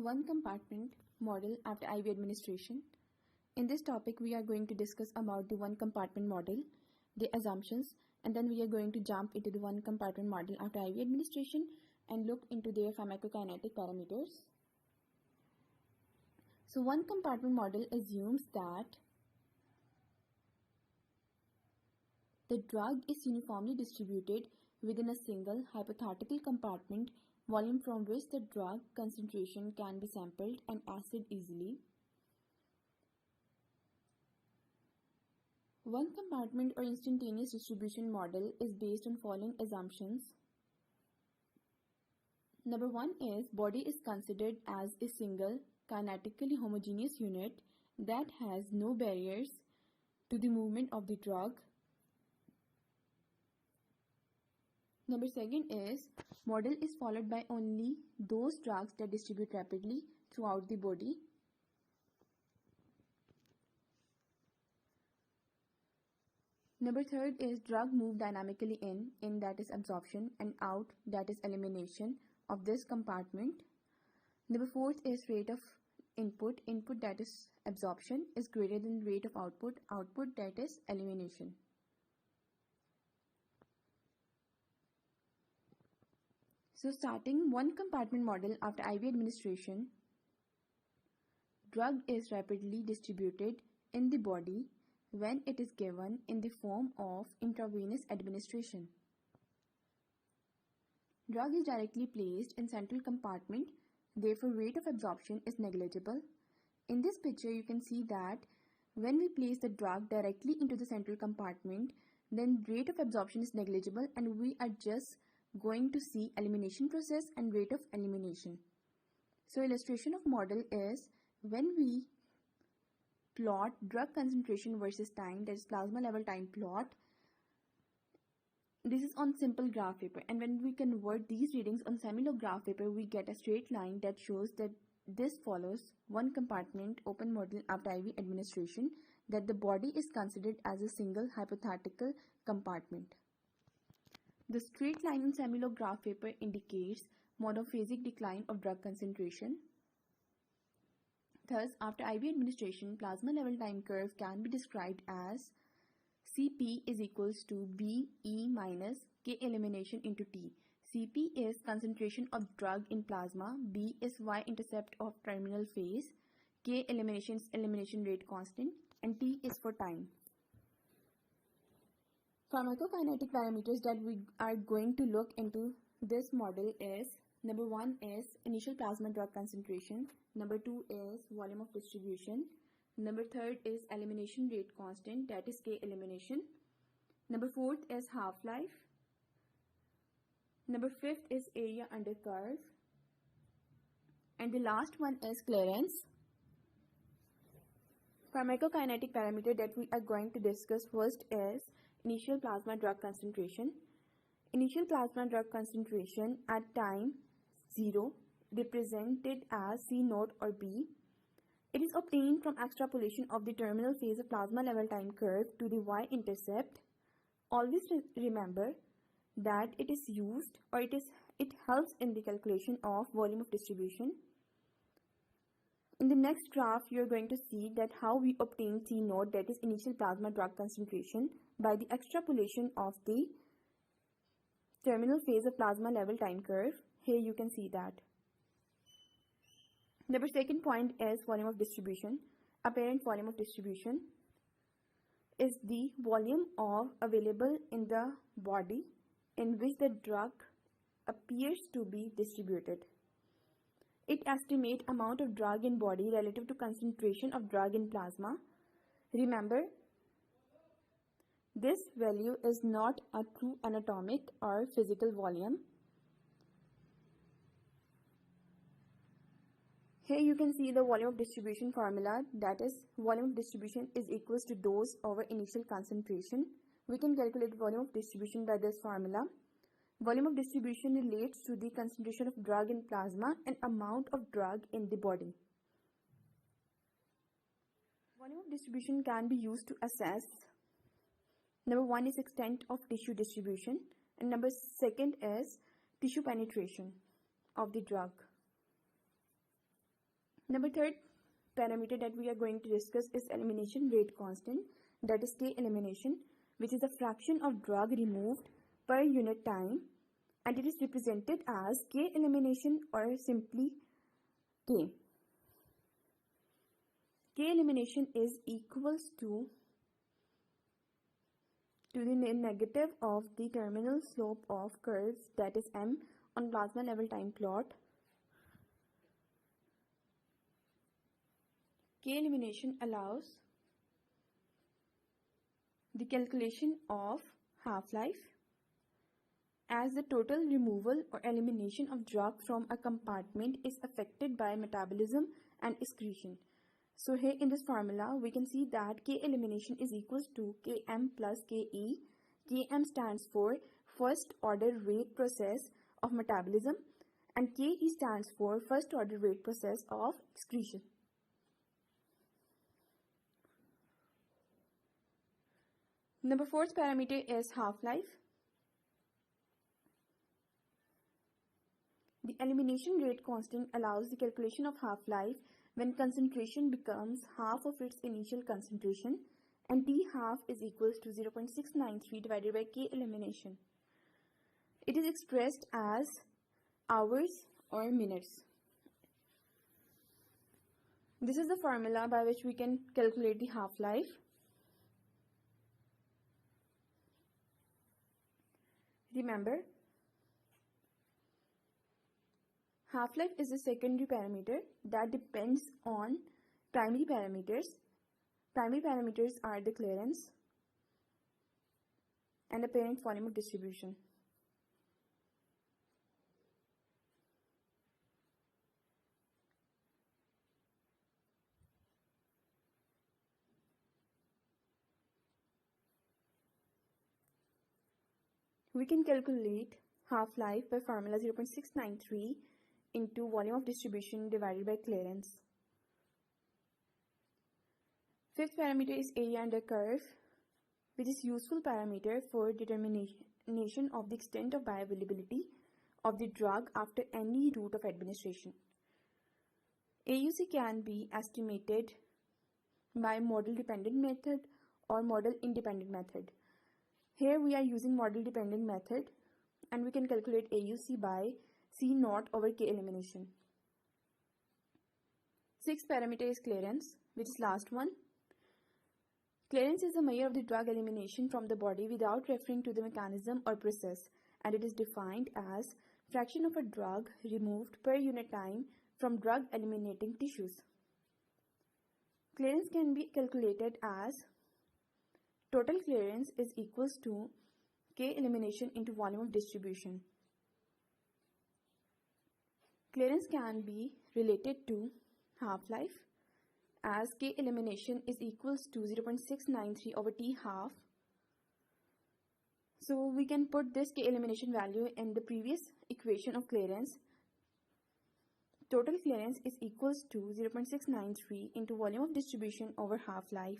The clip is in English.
One compartment model after IV administration. In this topic, we are going to discuss about the one compartment model, the assumptions, and then we are going to jump into the one compartment model after IV administration and look into their pharmacokinetic parameters. So one compartment model assumes that the drug is uniformly distributed within a single hypothetical compartment, volume from which the drug concentration can be sampled and assayed easily. One compartment or instantaneous distribution model is based on following assumptions. Number one is body is considered as a single kinetically homogeneous unit that has no barriers to the movement of the drug. Number second is model is followed by only those drugs that distribute rapidly throughout the body. Number third is drug move dynamically in that is absorption, and out that is elimination of this compartment. Number fourth is rate of input that is absorption is greater than rate of output that is elimination. So starting one compartment model after IV administration, drug is rapidly distributed in the body when it is given in the form of intravenous administration. Drug is directly placed in central compartment, therefore rate of absorption is negligible. In this picture you can see that when we place the drug directly into the central compartment, then rate of absorption is negligible and we are just going to see elimination process and rate of elimination. So illustration of model is when we plot drug concentration versus time, that is plasma level time plot. This is on simple graph paper, and when we convert these readings on semi-log graph paper, we get a straight line that shows that this follows one compartment open model after IV administration, that the body is considered as a single hypothetical compartment. The straight line in semi-log graph paper indicates monophasic decline of drug concentration. Thus, after IV administration, plasma level time curve can be described as Cp is equals to B E minus K elimination into T. Cp is concentration of drug in plasma, B is y-intercept of terminal phase, K elimination is elimination rate constant, and T is for time. Pharmacokinetic parameters that we are going to look into this model is, number one is initial plasma drug concentration, number two is volume of distribution, number third is elimination rate constant, that is K elimination, number fourth is half-life, number fifth is area under curve, and the last one is clearance. Pharmacokinetic parameter that we are going to discuss first is initial plasma drug concentration. Initial plasma drug concentration at time 0 represented as C naught or B. It is obtained from extrapolation of the terminal phase of plasma level time curve to the y-intercept. Always remember that it is used or it helps in the calculation of volume of distribution. In the next graph, you are going to see that how we obtain C naught, that is initial plasma drug concentration, by the extrapolation of the terminal phase of plasma level time curve. Here you can see that. Number second point is volume of distribution. Apparent volume of distribution is the volume of available in the body in which the drug appears to be distributed. It estimates amount of drug in body relative to concentration of drug in plasma. Remember, this value is not a true anatomic or physical volume. Here you can see the volume of distribution formula, that is volume of distribution is equals to dose over initial concentration. We can calculate volume of distribution by this formula. Volume of distribution relates to the concentration of drug in plasma and amount of drug in the body. Volume of distribution can be used to assess, number one is extent of tissue distribution, and number second is tissue penetration of the drug. Number third parameter that we are going to discuss is elimination rate constant, that is K elimination, which is a fraction of drug removed per unit time, and it is represented as K elimination or simply K. K elimination is equals to the negative of the terminal slope of curves, that is M, on plasma level time plot. K elimination allows the calculation of half-life, as the total removal or elimination of drug from a compartment is affected by metabolism and excretion. So here in this formula we can see that K elimination is equals to Km plus Ke. Km stands for first order rate process of metabolism and Ke stands for first order rate process of excretion. Number fourth parameter is half-life. The elimination rate constant allows the calculation of half-life when concentration becomes half of its initial concentration and T half is equals to 0.693 divided by K elimination. It is expressed as hours or minutes. This is the formula by which we can calculate the half-life. Remember, half-life is a secondary parameter that depends on primary parameters. Primary parameters are the clearance and apparent volume of distribution. We can calculate half-life by formula 0.693 into volume of distribution divided by clearance. Fifth parameter is area under curve, which is useful parameter for determination of the extent of bioavailability of the drug after any route of administration. AUC can be estimated by model dependent method or model independent method. Here we are using model dependent method and we can calculate AUC by C naught over K elimination. Sixth parameter is clearance, which is last one. Clearance is a measure of the drug elimination from the body without referring to the mechanism or process, and it is defined as fraction of a drug removed per unit time from drug eliminating tissues. Clearance can be calculated as total clearance is equals to K elimination into volume of distribution. Clearance can be related to half-life, as K elimination is equals to 0.693 over T half. So we can put this K elimination value in the previous equation of clearance. Total clearance is equals to 0.693 into volume of distribution over half-life.